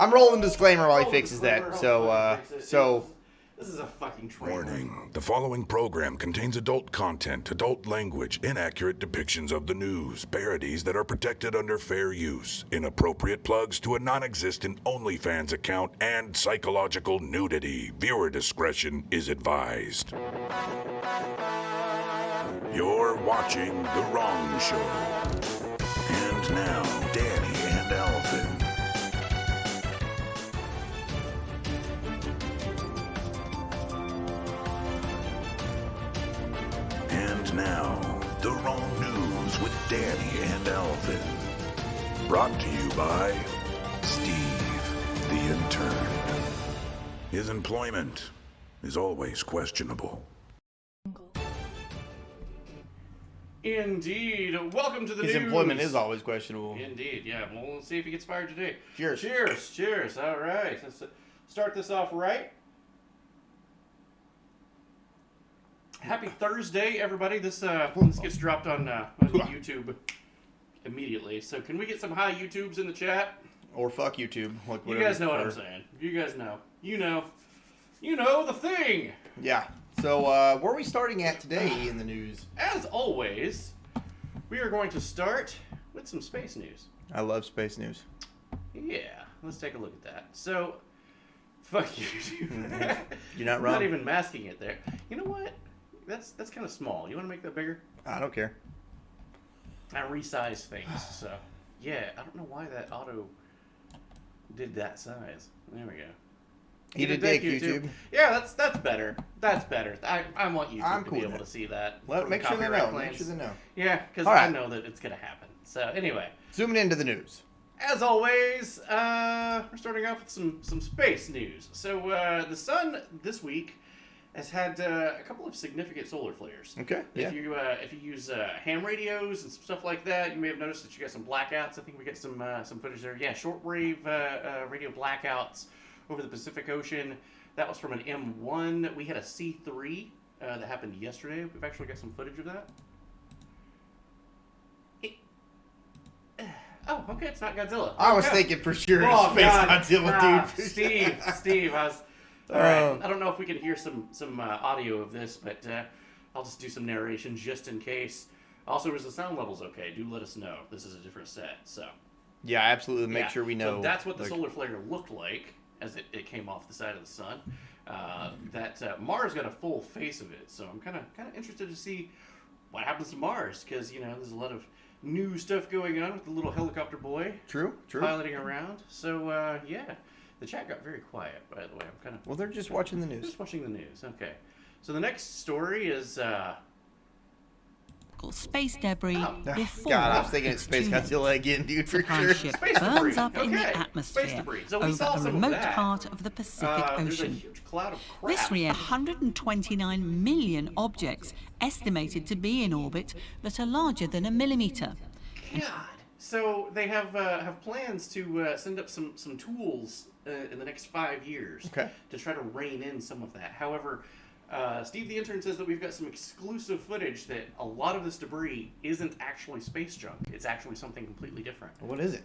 I'm rolling disclaimer while he fixes that. So This is a fucking train. Warning. The following program contains adult content, adult language, inaccurate depictions of the news, parodies that are protected under fair use, inappropriate plugs to a non-existent OnlyFans account, and psychological nudity. Viewer discretion is advised. You're watching The Wrong Show. And now, Danny and Alvin. And now, The Wrong News with Danny and Alvin. Brought to you by Steve, the intern. His employment is always questionable. Indeed. Welcome to the news. his employment is always questionable. Indeed, yeah. Well, let's see if he gets fired today. Cheers. Cheers. Cheers. All right. Let's start this off right. Happy Thursday, everybody. This gets dropped on YouTube immediately. So can we get some high YouTubes in the chat? Or fuck YouTube. Like You guys know what I'm saying. You guys know. You know the thing. Yeah. So where are we starting at today in the news? As always, we are going to start with some space news. I love space news. Yeah, let's take a look at that. So, fuck YouTube. You're not wrong. Not even masking it there. You know what? That's kind of small. You want to make that bigger? I don't care. I resize things, so yeah. I don't know why that auto did that size. There we go. Eat a dick, YouTube. Yeah, that's better. That's better. I want YouTube to cool be with able to see that. Well, from make sure they copyright know. claims. Make sure they know. Yeah, because All I right. know that it's gonna happen. So anyway, Zooming into the news. as always, we're starting off with some space news. So the sun this week has had a couple of significant solar flares. Okay. Yeah. If you use ham radios and stuff like that, you may have noticed that you got some blackouts. I think we got some footage there. Yeah, shortwave radio blackouts over the Pacific Ocean. That was from an M1. We had a C3 that happened yesterday. We've actually got some footage of that. Oh, okay, it's not Godzilla. I was Okay. thinking for sure Oh, Space God. Godzilla, dude. Steve, I was... All right, I don't know if we can hear some audio of this, but I'll just do some narration just in case. Also, is the sound levels okay? Do let us know. This is a different set, so... Yeah, absolutely. Make Yeah. sure we know. So that's what the solar flare looked like as it came off the side of the sun. Mars got a full face of it, so I'm kind of interested to see what happens to Mars, because there's a lot of new stuff going on with the little helicopter boy True. piloting around. So yeah, the chat got very quiet. By the way, I'm kind of Well, they're just watching the news. just watching the news. Okay, so the next story is. Space debris before God, I was thinking it's it's Space too late. Godzilla again, dude, for Supply sure. ship Space burns debris. up in the Okay. Space atmosphere debris. So we over saw a some of remote that. part of the Pacific There's a Ocean. huge cloud of crap. This year, 129 million objects estimated to be in orbit that are larger than a millimeter. God. So they have plans to send up some tools in the next 5 years to try to rein in some of that. However, Steve the intern says that we've got some exclusive footage that a lot of this debris isn't actually space junk. It's actually something completely different. What is it?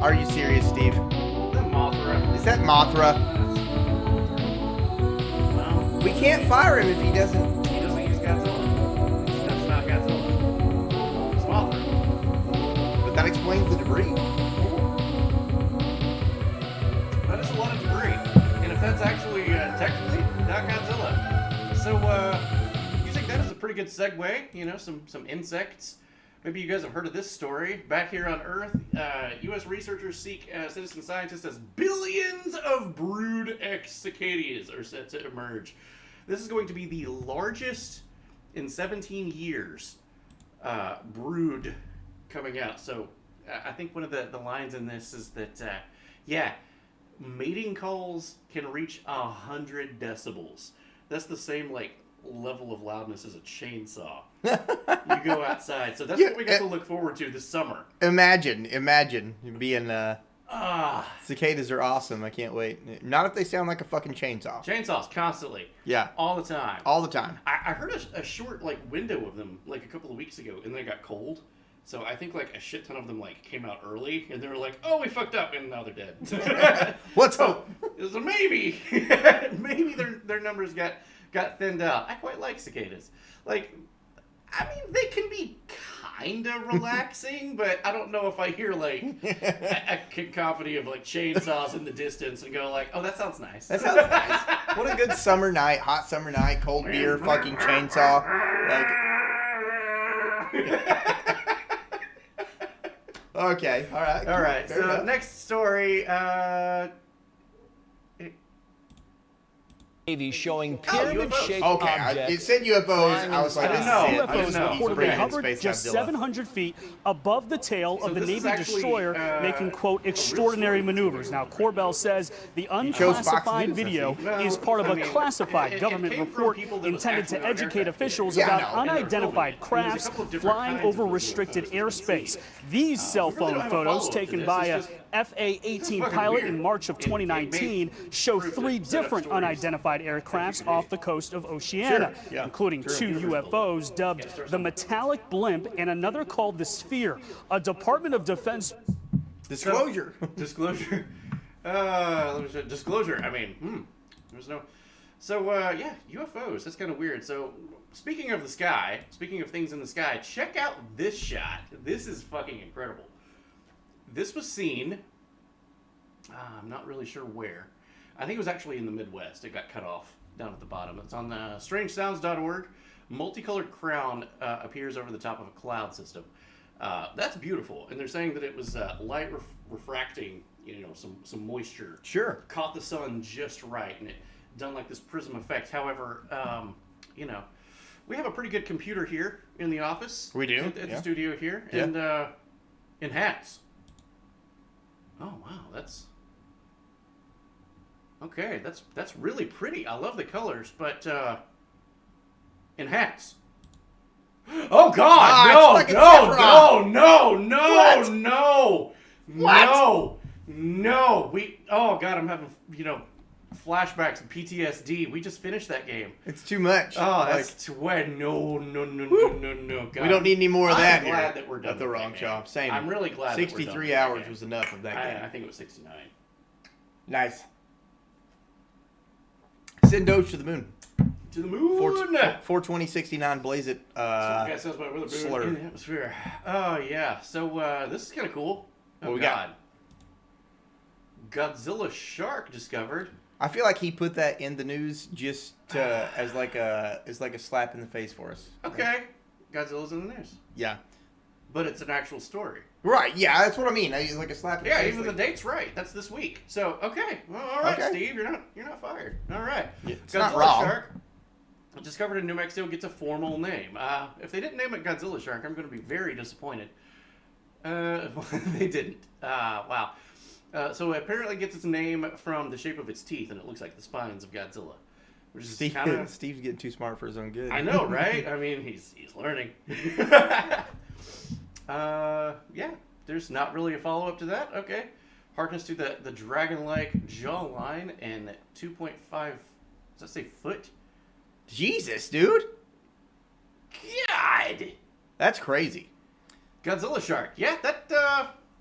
Are you serious, Steve? The Mothra. Is that Mothra? No, We can't fire him if he doesn't. he doesn't use Godzilla. That's not Godzilla. It's Mothra. But that explains the debris. That is a lot of debris. And if that's actually technically not Godzilla. So you think that is a pretty good segue? Some insects. Maybe you guys have heard of this story. Back here on Earth, U.S. researchers seek citizen scientists as billions of brood X cicadas are set to emerge. This is going to be the largest in 17 years brood coming out. So I think one of the lines in this is that, mating calls can reach 100 decibels. That's the same, level of loudness as a chainsaw. You go outside. So that's what we got to look forward to this summer. Imagine being Cicadas are awesome. I can't wait. Not if they sound like a fucking chainsaw. Chainsaws constantly. Yeah. All the time. All the time. I heard a short like window of them like a couple of weeks ago, and then it got cold. So I think like a shit ton of them like came out early, and they were like, "Oh, we fucked up," and now they're dead. What's up? So maybe, maybe their numbers got thinned out. I quite like cicadas. Like, I mean, they can be kind of relaxing, but I don't know if I hear like a cacophony of like chainsaws in the distance and go like, "Oh, that sounds nice." That sounds nice. What a good summer night, hot summer night, cold beer, fucking chainsaw. Okay, all right. All right. Fair So enough. next story. Navy showing UFOs. pyramid-shaped Okay, objects. it said UFOs. I was like, I didn't this know. is it. I didn't know. He's UFOs bringing in hovered Space just Godzilla. 700 feet above the tail So of the this is Navy actually, destroyer, making, quote, extraordinary maneuvers. Now, Corbell says the chose Fox unclassified News, video Well, is part of I a mean, classified it government came from report people that was intended to actually on educate aircraft officials carriers. about Yeah, I know. And they were unidentified filming it. And there's a crafts couple of different flying kinds of over UFOs restricted that you can airspace. see. These cell we really phone don't have a photos follow-up to taken this. by It's a just- FA-18 fucking pilot weird. in March of It may 2019 show prove 3 that set up different stories. unidentified aircrafts off the coast of Oceania, Sure, yeah. including 2 UFOs dubbed the Metallic Blimp and another called the Sphere. A Department of Defense Disclosure. Disclosure. Let me show disclosure. I mean, there's no. So yeah, UFOs. That's kind of weird. So speaking of the sky, speaking of things in the sky, check out this shot. This is fucking incredible. This was seen. I'm not really sure where. I think it was actually in the Midwest. It got cut off down at the bottom. It's on strangesounds.org. Multicolored crown appears over the top of a cloud system. That's beautiful, and they're saying that it was light refracting, some moisture. Sure. Caught the sun just right, and it done like this prism effect. However, we have a pretty good computer here in the office. We do, At the yeah. studio here, Yeah. and in hats. Oh wow, that's okay. That's really pretty. I love the colors, but in hats. Oh God! it's fucking No! Oh God! I'm having flashbacks and PTSD. We just finished that game. It's too much. Oh, Like, that's too wet. No. God. we don't need any more of that I'm here. glad that we're done At the with wrong that job. game. Same. I'm really glad. 63 hours was enough of that game. I think it was 69. Nice. Send Doge to the moon. To the moon. 42069 blaze it. Some guy says my brother slur. in the atmosphere. Oh yeah. So this is kind of cool. Oh What we God. Godzilla shark discovered. I feel like he put that in the news just to, as like a slap in the face for us. Okay. Godzilla's in the news, Yeah. but it's an actual story. Right. Yeah, that's what I mean. It's like a slap in the Yeah, face. even the like, date's right. That's this week. So okay, well, all right, Okay. Steve, you're not fired. All right, it's Godzilla not wrong. shark discovered in New Mexico gets a formal name. If they didn't name it Godzilla shark, I'm going to be very disappointed. They didn't. Wow. So it apparently gets its name from the shape of its teeth, and it looks like the spines of Godzilla, which is kind of. Steve's getting too smart for his own good. I know, right? I mean, he's learning. Yeah, there's not really a follow-up to that. Okay. Harkens to the dragon-like jawline and 2.5, does that say foot? Jesus, dude. God! That's crazy. Godzilla shark. Yeah, that,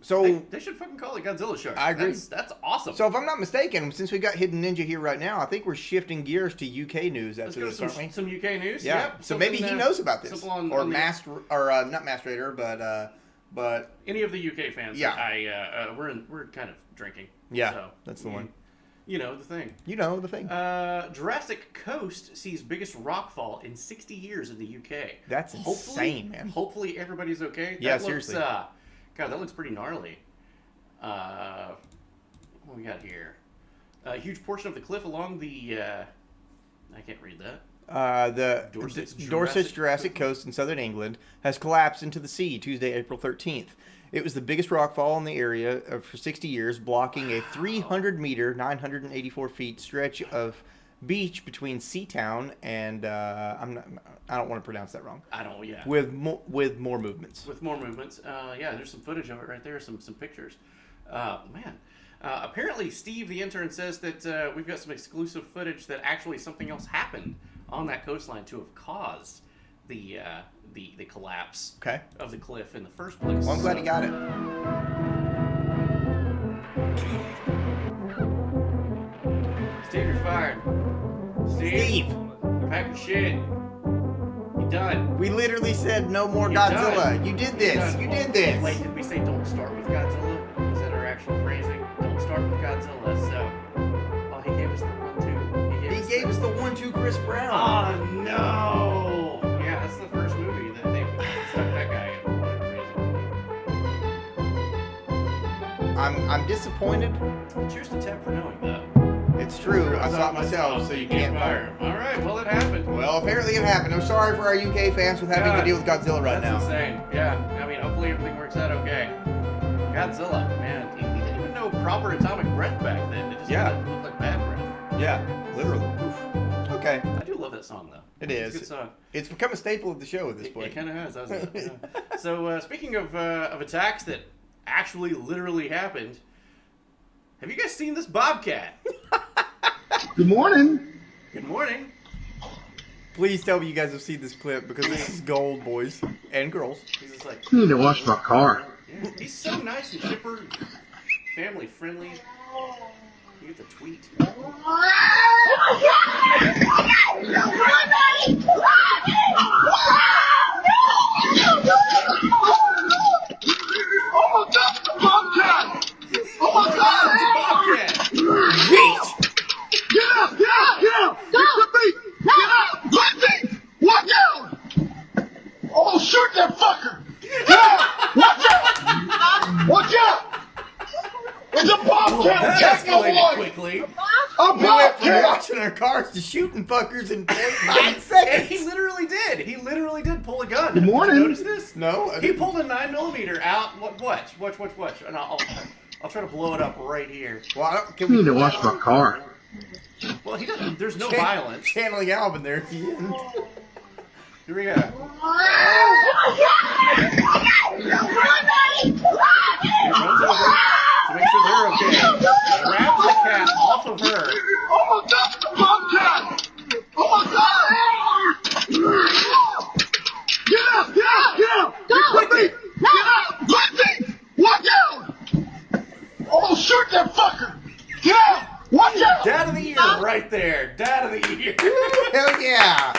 So, they should fucking call it Godzilla shark. I agree. That's awesome. so if I'm not mistaken, since we got Hidden Ninja here right now, I think we're shifting gears to UK news Let's after go this, to aren't we? some UK news. Yeah. Yep. So maybe he knows about this, simple on or the- not Master Raider, but any of the UK fans. Yeah. We're kind of drinking. yeah, So, that's the one. You know the thing. You know the thing. Jurassic Coast sees biggest rockfall in 60 years in the UK. That's insane, man. Hopefully everybody's okay. Yeah, That seriously. Looks, God, that looks pretty gnarly. What we got here? A huge portion of the cliff along the. I can't read that. The Dorset's Jurassic Coast in southern England has collapsed into the sea Tuesday, April 13th. It was the biggest rockfall in the area for 60 years, blocking a 300-meter, 984 feet stretch of beach between Seatown and I don't want to pronounce that wrong. I don't. Yeah. With more movements. With more movements. Yeah, there's some footage of it right there. Some pictures. Man. Apparently, Steve, the intern, says that we've got some exclusive footage that actually something else happened on that coastline to have caused the collapse of the cliff in the first place. Well, I'm glad he got it. Steve, you're fired. Steve! Pack your shit. You done. We literally said no more You're Godzilla. done. You did this. You did this. Wait, did we say don't start with Godzilla? Is that our actual phrasing? Don't start with Godzilla. So, oh, he gave us the 1-2. He gave us the 1-2 Chris Brown. Oh no! Yeah, that's the first movie that they stuck that guy in for whatever reason. I'm disappointed. Cheers to Ted for knowing that. It's true. I saw it myself, so you can't fire him. All right, well, it happened. Well, apparently it happened. I'm sorry for our UK fans with having to deal with Godzilla right now. That's insane. Yeah, I mean, hopefully everything works out okay. Godzilla, man, he didn't even know proper atomic breath back then. It just looked like bad breath. Yeah, literally. Oof. Okay. I do love that song, though. It is. It's a good song. It's become a staple of the show at this point. It kind of has, hasn't it? Yeah. So, speaking of attacks that actually literally happened, have you guys seen this bobcat? Good morning. Good morning. Please tell me you guys have seen this clip because this is gold, boys and girls. He's just like, I need to wash my car. yeah, he's so nice and chipper, family friendly. You get the tweet. Oh my God, the bobcat! Oh my God! It's a bobcat. Yeet! Get out! Get out! Get out! Get me! Get out! Let me! Watch out! Oh, shoot that fucker! Get out! Watch out! Watch out! It's a bobcat! That Take my escalated wife! quickly. A We went from bobcat! watching our cars to shooting fuckers in 0.9 And seconds. he literally did. He literally did pull a gun. Good morning. Did you notice this? No. He pulled a 9mm out. Watch. And I'll try to blow it up right here. Well, I don't, I can we need to put wash that my car. Well, he doesn't. There's no Chan- violence. Channeling Alvin there at the end. Here we go. Oh He runs over to make sure they're okay. Grabs the cat off of her. my God, the bobcat! Oh my God! Get out! Get out! Get out! Let me! Get out! Let me! Watch out! Oh, shoot that fucker! Get out! Watch out! Dad of the year right there. Dad of the year. Hell yeah!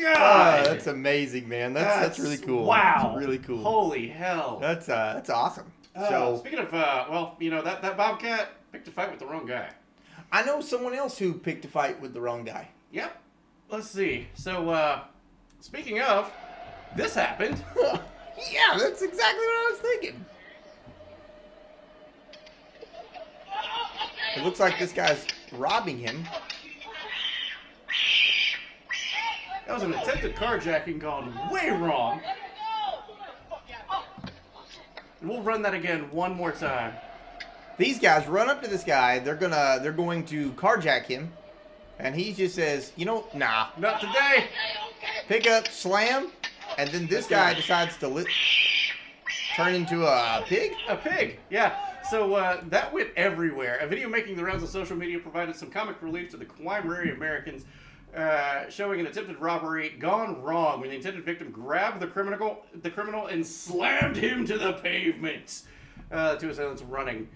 God. That's amazing, man. That's really cool. Wow. That's really cool. Holy hell. That's awesome. Speaking of, well, you know, that bobcat picked a fight with the wrong guy. I know someone else who picked a fight with the wrong guy. Yep. Let's see. So, speaking of, this happened. Yeah, that's exactly what I was thinking. It looks like this guy's robbing him. That was an attempted carjacking gone way wrong. And we'll run that again one more time. These guys run up to this guy. They're going to carjack him, and he just says, "You know, nah, Not today. pick up, slam," and then this guy decides to turn into a pig. A pig. Yeah. So that went everywhere. A video making the rounds of social media provided some comic relief to the Kwai Americans, showing an attempted robbery gone wrong when the intended victim grabbed the criminal and slammed him to the pavement. Two assailants running.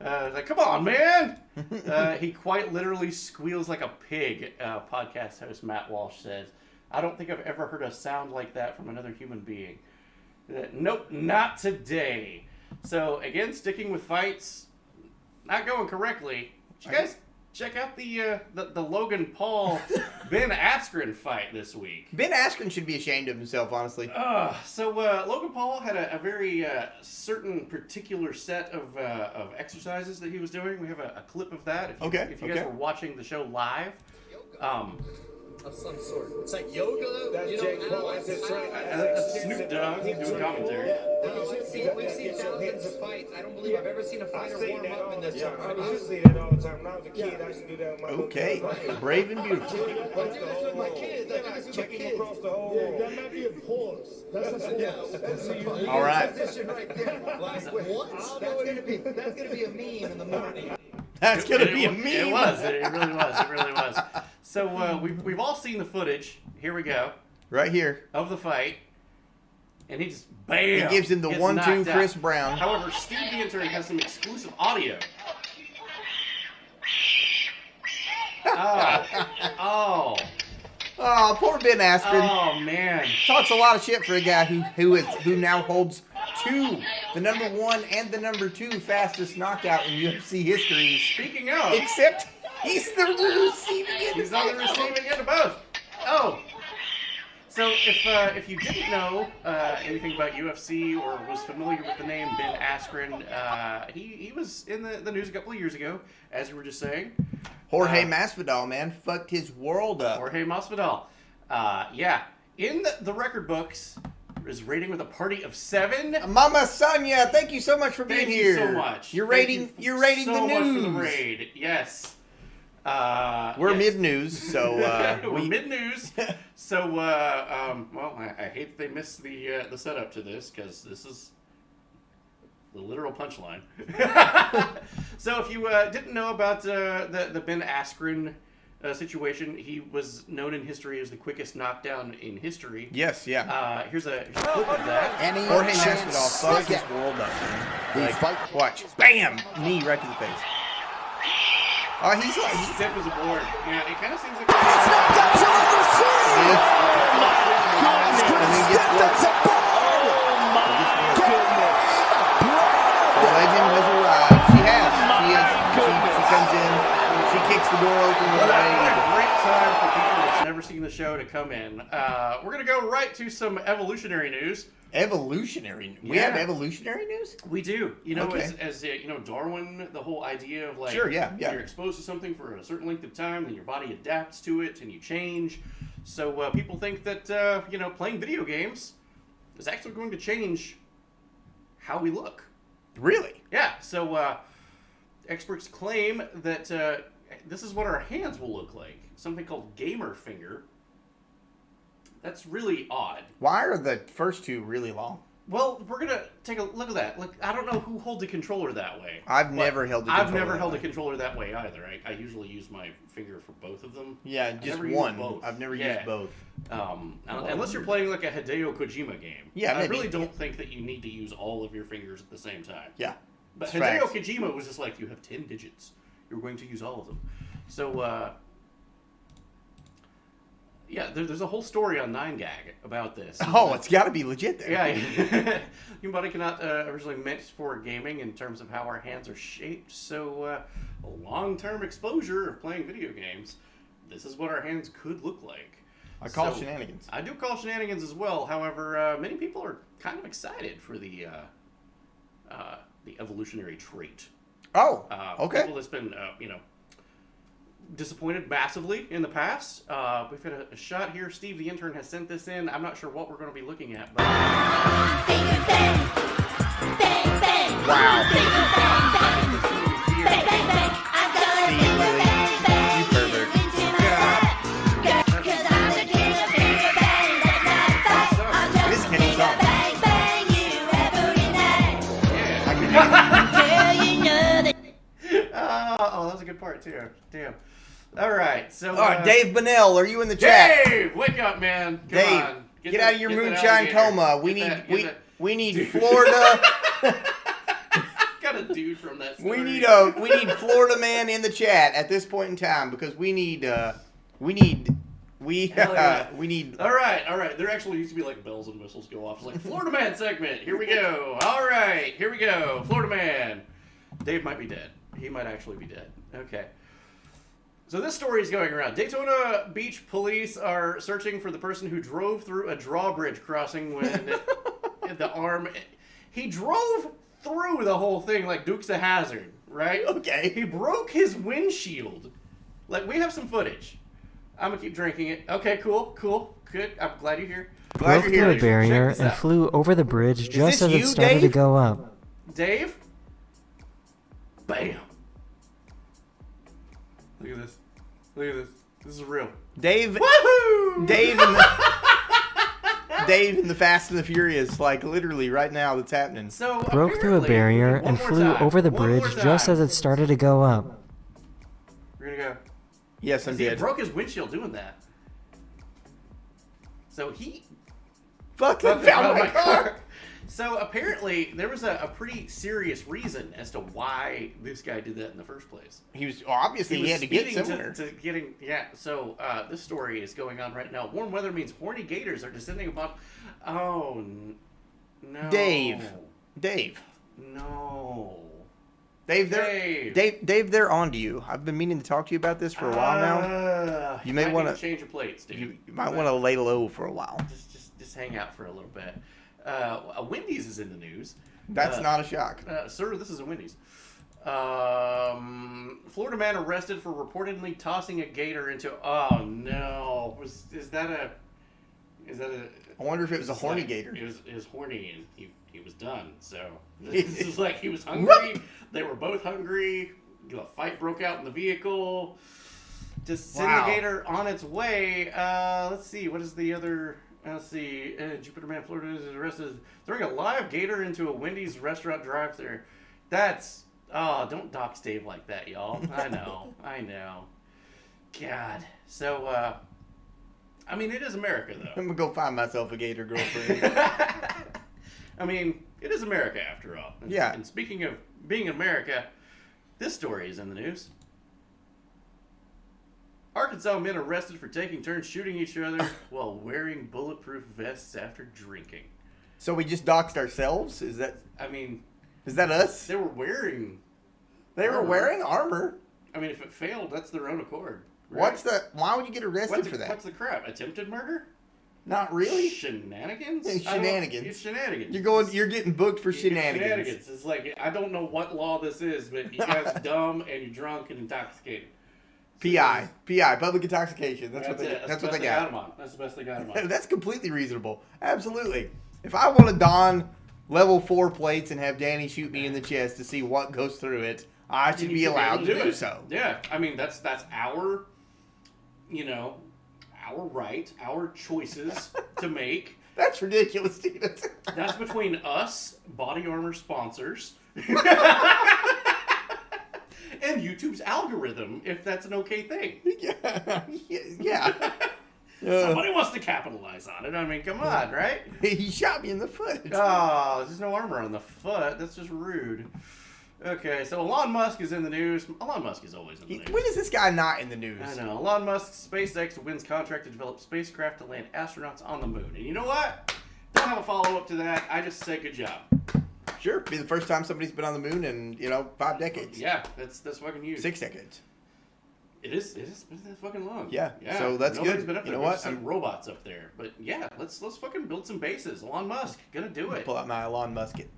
Like, come on, man! He quite literally squeals like a pig, podcast host Matt Walsh says. I don't think I've ever heard a sound like that from another human being. Nope, not today. So, again, sticking with fights, not going correctly. Did you guys check out the Logan Paul Ben Askren fight this week? Ben Askren should be ashamed of himself, honestly. So Logan Paul had a very certain particular set of exercises that he was doing. We have a clip of that. If you guys were watching the show live, of some sort. It's like yoga. That's Jake Paul. That's his trainer. That's Snoop Dogg doing commentary. No, we've seen thousands of fights. I don't believe I've ever seen a fighter warm up in this. Yeah, I used to see that all the time. When I was a kid, I used to do that with my Okay, brave and beautiful. I do this with my kids. Kick him across the whole room. That might be a pause. That's All right. Position right there. Like, what? That's gonna be a meme in the morning. That's gonna be a meme. It was. It really was. It really was. So we've all seen the footage. Here we go Right here. of the fight, and he just bam. He gives him the gets 1-2 knocked out. Chris Brown. However, Steve the Intern has some exclusive audio. Oh, Oh, poor Ben Askren. oh man. Talks a lot of shit for a guy who now holds the number 1 and the number 2 fastest knockout in UFC history. Speaking of, Except he's the receiving end. he's on the receiving end of both. Oh. So if you didn't know anything about UFC or was familiar with the name Ben Askren, he was in the news a couple of years ago, as you were just saying. Jorge Masvidal, man, fucked his world up. Jorge Masvidal. Yeah. In the record books, is rating with a party of 7. Mama Sonia, thank you so much for being Thank here. you so much. You're Thank rating. you You're rating so the news. much for the raid. Yes. We're yes. mid-news, so we're mid-news. So well, I hate that they missed the setup to this because this is the literal punchline. So if you didn't know about the Ben Askren situation, he was known in history as the quickest knockdown in history. Yes, yeah. Here's a clip of that. Jorge Masvidal fucked his world up, man. Like, watch, bam, knee right to the face. Oh, he's like Stiff as a board. Yeah, it kind of seems like. And then gets worked. The legend has arrived. She has. She comes in. She kicks the door open with What a a great time for people that's never seen the show to come in. We're gonna go right to some evolutionary news. evolutionary. We Yeah. have evolutionary news? We do. You know, Okay. as you know, Darwin, the whole idea of like, Sure, yeah. you're exposed to something for a certain length of time, then your body adapts to it and you change. So people think that you know, playing video games is actually going to change how we look. Really? Yeah. So experts claim that this is what our hands will look like. Something called gamer finger. That's really odd. Why are the first two really long? Well, we're gonna take a look at that. Look, I don't know who holds a controller that way. I've never held a controller I've never that held way. a controller that way either. I usually use my finger for both of them. Yeah, I just never use one. both. I've never Yeah. used both. Unless you're playing like a Hideo Kojima game. Yeah, I maybe. really don't think that you need to use all of your fingers at the same time. Yeah. But It's Hideo facts. Kojima was just like, you have 10 digits. You're going to use all of them. So, yeah, there's a whole story on 9gag about this. Oh, it's got to be legit there. Yeah, human body cannot originally meant for gaming in terms of how our hands are shaped. So, long-term exposure of playing video games, this is what our hands could look like. I call shenanigans. I do call shenanigans as well. However, many people are kind of excited for the evolutionary trait. Oh, okay. People that's been, you know, disappointed massively in the past. We've got a shot here. Steve, the intern, has sent this in. I'm not sure what we're going to be looking at, but Wow. Steve, really? You pervert. It is Kenny's song. oh, that was a good part too. Damn. All right, so All right, Dave Bonnell, are you in the chat? Dave, wake up, man. Come Dave, on. get out of your get that moonshine alligator. coma. We Get need that- get that- we need Florida. Got a dude from that story. we need Florida man in the chat at this point in time because we need Hell yeah. we need All right. There actually used to be like bells and whistles go off. It's like Florida Man segment. Here we go. All right, here we go. Florida Man. Dave might be dead. He might actually be dead. Okay. So this story is going around. Daytona Beach police are searching for the person who drove through a drawbridge crossing when the arm. He drove through the whole thing like Dukes of Hazzard, right? Okay. He broke his windshield. Like, we have some footage. I'm gonna keep drinking it. Okay, cool, good. I'm glad you're here. Glad Broke you're through here. a barrier Check this and out. flew over the bridge just this as it you, started to Dave? go up. Dave? Bam. Look at this. Look at this. This is real. Dave. Woohoo! Dave and the Fast and the Furious, like literally right now, that's happening. So Broke through a apparently- barrier one and more flew time, over the one more bridge just time. as it started to go up. We're gonna go. Yes, I'm See, he dead. broke his windshield doing that. So he Fucking found my car. So apparently there was a pretty serious reason as to why this guy did that in the first place. He was obviously he had to get speeding somewhere. to getting So this story is going on right now. Warm weather means horny gators are descending upon. Oh no, Dave, no. Dave, they're on to you. I've been meaning to talk to you about this for a while now. You may might want need to change your plates, dude. You might want to lay low for a while. Just hang out for a little bit. A Wendy's is in the news. That's not a shock. Sir, this is a Wendy's. Florida man arrested for reportedly tossing a gator into. Oh no! Is that a? I wonder if it was a horny gator. It was horny and he was done. So this is like he was hungry. They were both hungry. A fight broke out in the vehicle. Just send the gator on its way. Let's see. What is the other? Let's see. Jupiter man, Florida is arrested throwing a live gator into a Wendy's restaurant drive-thru. That's don't dox Dave like that, y'all. I know. God. So I mean, it is America though. I'm gonna go find myself a gator girlfriend. I mean, it is America after all. Yeah. And speaking of being America, this story is in the news. Arkansas men arrested for taking turns shooting each other while wearing bulletproof vests after drinking. So we just doxed ourselves? Is that us? They were wearing armor. I mean, if it failed, that's their own accord. Right? Why would you get arrested for that? What's the crap? Attempted murder? Not really. Shenanigans? It's shenanigans. It's shenanigans. You're getting booked for shenanigans. It's like, I don't know what law this is, but you guys are dumb and you're drunk and intoxicated. PI, public intoxication. That's what they got. That's the best they got him on. That's completely reasonable. Absolutely. If I want to don level 4 plates and have Danny shoot me in the chest to see what goes through it, I should be allowed to do so. Yeah, I mean that's our, our right, our choices to make. That's ridiculous, Steven. That's between us, Body Armor sponsors, and YouTube's algorithm, if that's an okay thing. Yeah. Somebody wants to capitalize on it. I mean, come on, right? He shot me in the foot. Oh, there's no armor on the foot. That's just rude. Okay, so Elon Musk is in the news. Elon Musk is always in the news. When is this guy not in the news? I know. Elon Musk's SpaceX wins contract to develop spacecraft to land astronauts on the moon. And you know what? Don't have a follow-up to that. I just say good job. Sure. Be the first time somebody's been on the moon in, 5 decades. Yeah, that's fucking huge. 6 decades. It is been that fucking long. Yeah. So that's Nobody's good. Been up there. You know what? Some robots up there. But yeah, let's fucking build some bases. Elon Musk, gonna do it. Pull out my Elon Musket.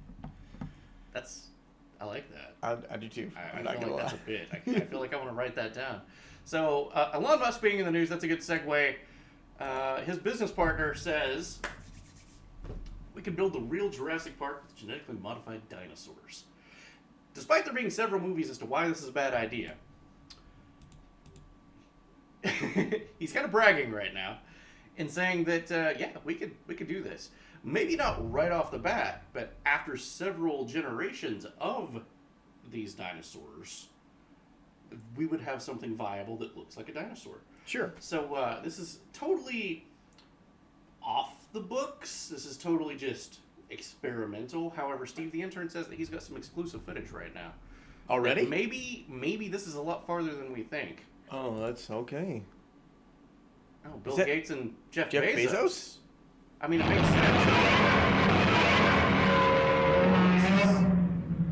I like that. I do too. I feel like that's a bit. I feel like I want to write that down. So Elon Musk being in the news, that's a good segue. His business partner says we can build the real Jurassic Park with genetically modified dinosaurs. Despite there being several movies as to why this is a bad idea, he's kind of bragging right now and saying that we could do this. Maybe not right off the bat, but after several generations of these dinosaurs, we would have something viable that looks like a dinosaur. Sure. So this is totally off the books. This is totally just experimental. However, Steve the intern says that he's got some exclusive footage right now. Already? Like maybe this is a lot farther than we think. Oh, that's okay. Oh, Bill Gates and Jeff Bezos? I mean, it makes sense.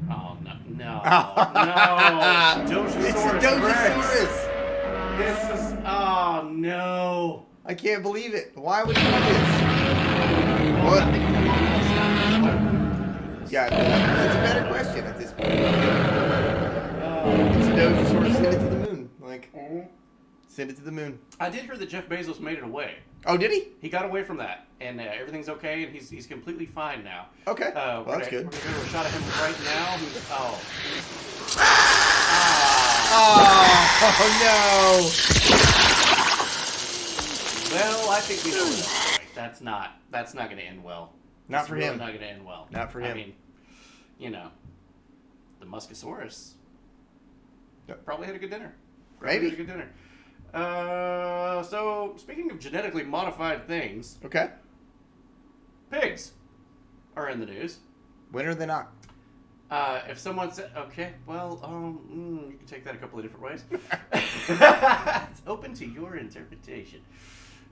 Oh, no. Dojosaurus. This is, oh, no. I can't believe it. Why would he do this? What? Yeah, it's a better question at this point. It's a Dojosaurus send it to the moon. Like, Send it to the moon. I did hear that Jeff Bezos made it away. Oh, did he? He got away from that, and everything's okay, and he's completely fine now. Okay. Well, that's good. We're gonna go to a shot of him right now. Oh no! Well, I think we know that's right. That's not going to end well. Not for him. Not going to end well. Not for him. I mean, you know, the Muscosaurus probably had a good dinner. Maybe. Had a good dinner. So speaking of genetically modified things, Okay. pigs are in the news. When are they not? If someone said, okay, well, you can take that a couple of different ways. It's open to your interpretation.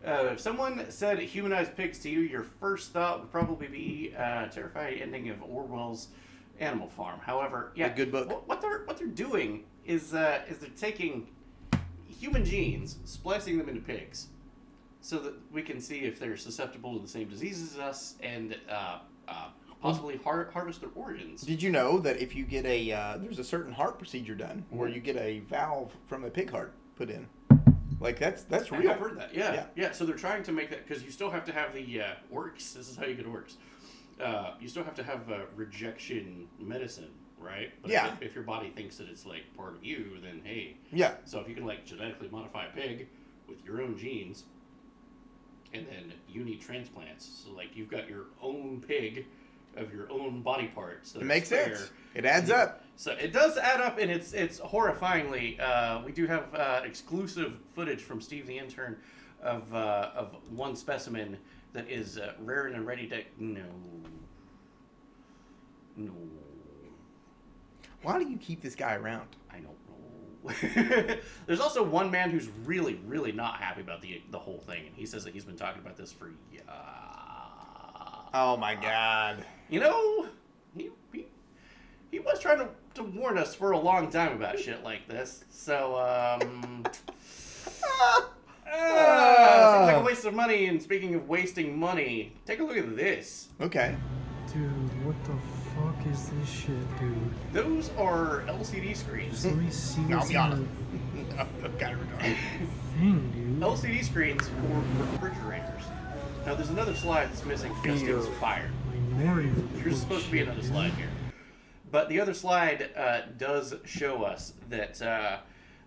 If someone said humanized pigs to you, your first thought would probably be terrifying ending of Orwell's Animal Farm. However, yeah, A good book. What they're doing is they're taking human genes, splicing them into pigs, so that we can see if they're susceptible to the same diseases as us, and possibly harvest their organs. Did you know that if you get there's a certain heart procedure done where you get a valve from a pig heart put in? Like, that's real. I've heard that, yeah. So they're trying to make that, because you still have to have the works. This is how you get works. You still have to have rejection medicine, right? But Yeah. if your body thinks that it's, like, part of you, then hey. Yeah. So if you can, like, genetically modify a pig with your own genes, and then you need transplants. So, like, you've got your own pig of your own body parts. It makes sense. It adds up. So it does add up, and it's horrifyingly. We do have exclusive footage from Steve the intern of one specimen that is rare and ready to. No. Why do you keep this guy around? I don't know. There's also one man who's really, really not happy about the whole thing, and he says that he's been talking about this for years. Oh my God. You know, he was trying to warn us for a long time about shit like this. So, seems like a waste of money. And speaking of wasting money, take a look at this. Okay. Dude, what the fuck is this shit, dude? Those are LCD screens. Just let me see No, what's I'm in honest. I'm kind of retarded. the thing, dude. LCD screens for refrigerators. Now, there's another slide that's missing because it was fired. Minority There's supposed to be another slide here. But the other slide does show us that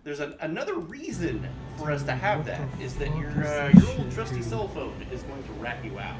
there's another reason for us to have that, is that your old trusty cell phone is going to rat you out.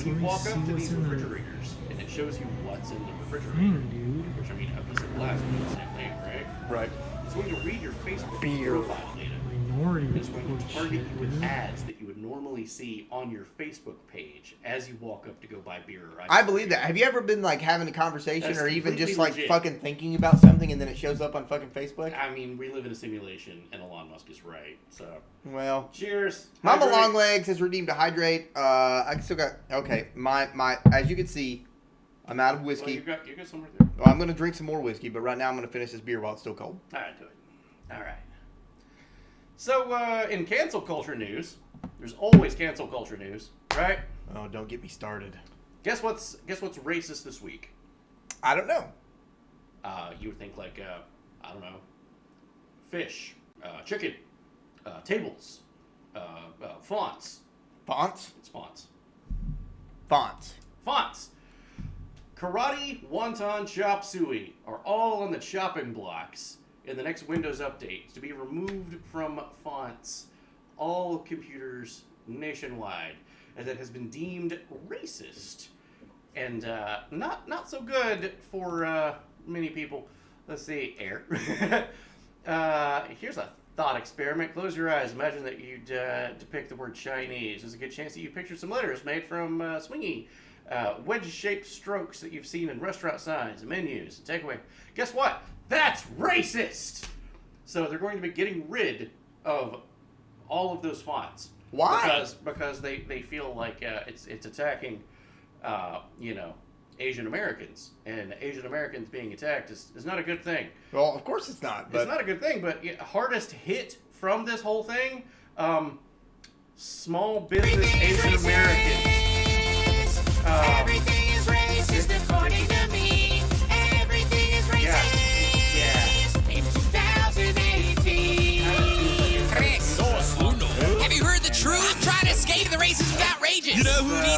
When you walk up to these refrigerators, and it shows you what's in the refrigerator, dude. which, I mean, a piece of glass would do the same thing, right? Right. It's going to read your Facebook Beer. profile data. Minority It's going to target you with dude. ads that you would normally see on your Facebook page as you walk up to go buy beer or ice I cream. believe that. Have you ever been like having a conversation That's or even just completely like legit. fucking thinking about something and then it shows up on fucking Facebook? I mean, we live in a simulation, and Elon Musk is right. So, Well, cheers. Mama Hydrate. Longlegs has redeemed to hydrate. I still got okay. My as you can see, I'm out of Well, whiskey. you got some right there. Well, I'm gonna drink some more whiskey, but right now I'm gonna finish this beer while it's still cold. All right, do it. All right. So, in cancel culture news, there's always cancel culture news, right? Oh, don't get me started. Guess what's racist this week? I don't know. You would think like I don't know, fish, chicken, tables, fonts. Fonts? It's fonts. Fonts. Fonts. Karate, wonton, chop suey are all on the chopping blocks in the next Windows update to be removed from fonts, all computers nationwide, as it has been deemed racist and not so good for many people. Let's see, air. Here's a thought experiment. Close your eyes. Imagine that you'd depict the word Chinese. There's a good chance that you pictured some letters made from swingy wedge-shaped strokes that you've seen in restaurant signs and menus and takeaway. Guess what? That's racist! So they're going to be getting rid of all of those fonts. Why? Because they feel like it's attacking, Asian Americans. And Asian Americans being attacked is not a good thing. Well, of course it's not. But It's not a good thing, but hardest hit from this whole thing, small business Asian Americans. Everything is racist according to me. Everything is racist. Yeah. In 2018.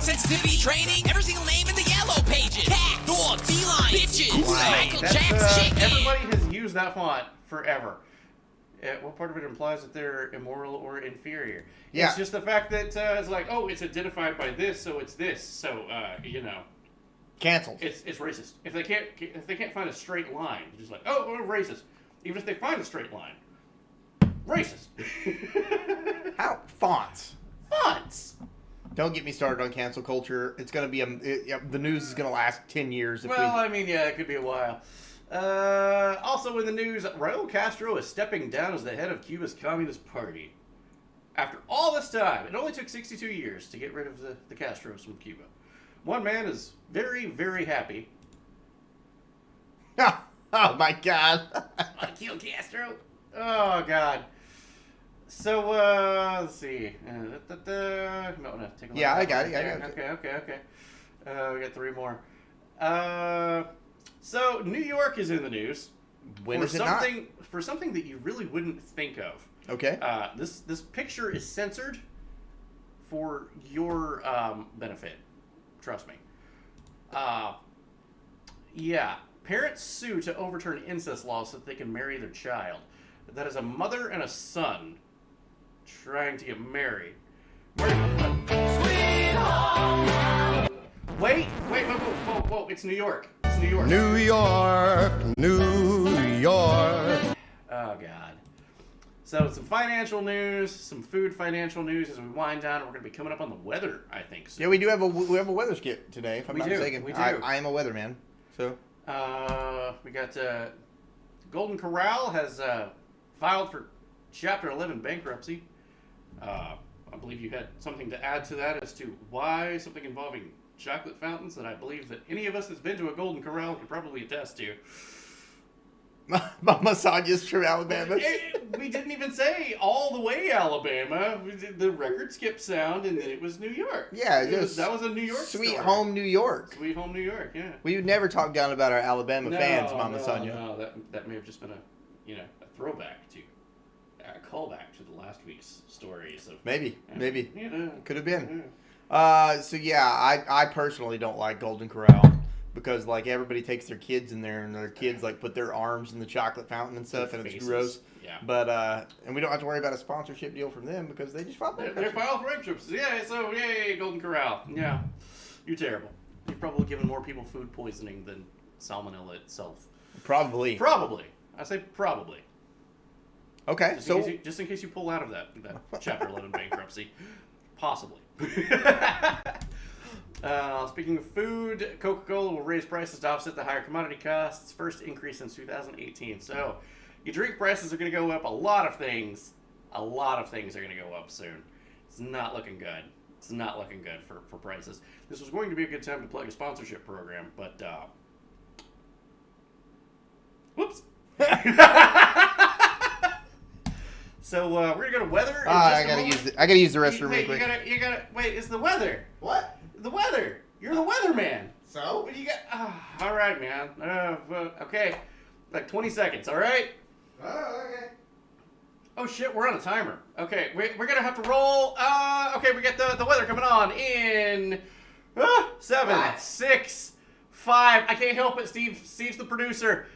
sensitivity training. Every single name in the yellow pages. Cat, dog, feline, bitches, Michael Jackson. Everybody has used that font forever. What part of it implies that they're immoral or inferior? Yeah. It's just the fact that it's like, oh, it's identified by this, so it's this. So, Canceled. It's racist. If they can't find a straight line, they're just like, oh, we're racist. Even if they find a straight line, racist. How? Fonts. Fonts. Don't get me started on cancel culture. It's going to be the news is going to last 10 years. It could be a while. Also in the news, Raul Castro is stepping down as the head of Cuba's Communist Party. After all this time, it only took 62 years to get rid of the Castros from Cuba. One man is very, very happy. Oh my God. Kill Castro. Oh God. So, let's see. I got it. Yeah, I got it. Okay. We got 3 more. So, New York is in the news. When is it not? For something that you really wouldn't think of. Okay. This picture is censored for your benefit. Trust me. Yeah. Parents sue to overturn incest laws so that they can marry their child. That is a mother and a son trying to get married. Wait, whoa, it's New York. It's New York. New York, New York. Oh, God. So, some financial news, some food financial news as we wind down. We're going to be coming up on the weather, I think. So. Yeah, we have a weather skit today, if I'm not mistaken. We do. I am a weatherman, so. We got Golden Corral has filed for Chapter 11 bankruptcy. I believe you had something to add to that as to why something involving chocolate fountains that I believe that any of us that's been to a Golden Corral could probably attest to. Mama Sonia's from Alabama. We didn't even say all the way Alabama. We did the record skip sound, and then it was New York. Yeah, that was a New York Sweet story. Home New York. Sweet Home New York, yeah. We would never talk down about our Alabama fans, Mama Sonia. No, that may have just been a throwback to, a callback to the last week's stories. Maybe. Yeah. Could have been. Yeah. I personally don't like Golden Corral. Because, like, everybody takes their kids in there, and their kids, like, put their arms in the chocolate fountain and stuff, and it's gross. Yeah. But, and we don't have to worry about a sponsorship deal from them, because they just filed bankruptcy. They're filed for bankruptcy. Yeah, so, yay, Golden Corral. Yeah. You're terrible. You've probably given more people food poisoning than salmonella itself. Probably. I say probably. Okay, just in case you pull out of that Chapter 11 bankruptcy. Possibly. Speaking of food, Coca-Cola will raise prices to offset the higher commodity costs. First increase since 2018. So, your drink prices are going to go up. A lot of things are going to go up soon. It's not looking good. It's not looking good for prices. This was going to be a good time to plug a sponsorship program, but whoops. So we're gonna go to weather. I gotta use the restroom real quick. You gotta wait. It's the weather. What? The weather. You're the weatherman. So? What do you got? All right, man. Okay, like 20 seconds. All right. Oh, okay. Oh shit, we're on a timer. Okay, we're gonna have to roll. Okay, we got the weather coming on in 7, 6, 5. I can't help it. Steve's the producer.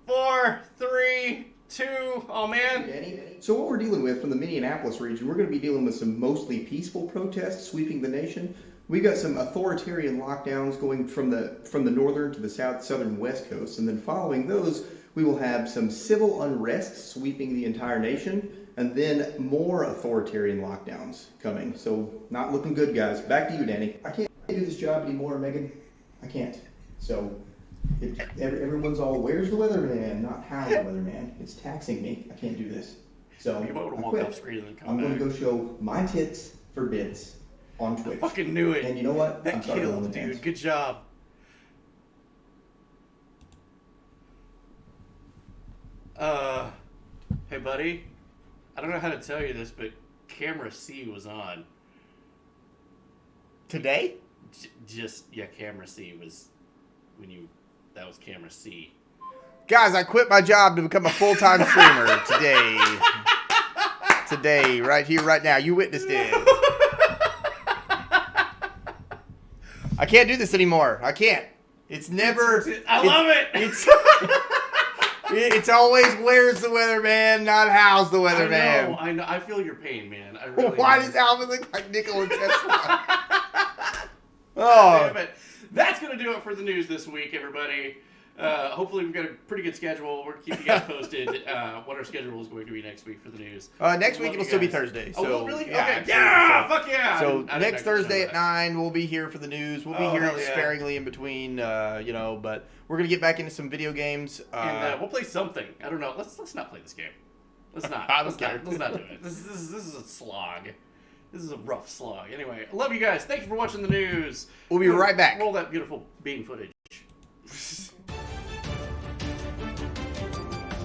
4, 3, 2. Oh man. So what we're dealing with from the Minneapolis region, we're going to be dealing with some mostly peaceful protests sweeping the nation. We got some authoritarian lockdowns going from the northern to the southern west coast, and then following those, we will have some civil unrest sweeping the entire nation, and then more authoritarian lockdowns coming. So not looking good, guys. Back to you, Danny. I can't do this job anymore, Megan. I can't. So everyone's all, where's the weatherman? Not how the weatherman. It's taxing me. I can't do this. So I quit. I'm going to go show my tits for bits on Twitch. I fucking knew it. And you know what? That killed, dude. Good job. Hey, buddy. I don't know how to tell you this, but camera C was on. Today? Camera C was that was camera C. Guys, I quit my job to become a full-time streamer today. Today, right here, right now. You witnessed it. I can't do this anymore. I can't. It's never. I love it. It's always where's the weatherman, not how's the weatherman. I know. I feel your pain, man. I really Why do. does Alvin look like Nikola Tesla? Oh. Damn it. That's going to do it for the news this week, everybody. Hopefully we've got a pretty good schedule. We're keeping you guys posted what our schedule is going to be next week for the news. Next week it'll still be Thursday. So, oh, really? Yeah, okay. Yeah! Fuck yeah! So I didn't next actually Thursday know at that. 9, we'll be here for the news. We'll be here hell yeah. sparingly in between, but we're going to get back into some video games. And we'll play something. I don't know. Let's not play this game. Let's not. Let's not do it. This is a slog. This is a rough slog. Anyway, I love you guys. Thank you for watching the news. We'll be right back. Roll that beautiful bean footage.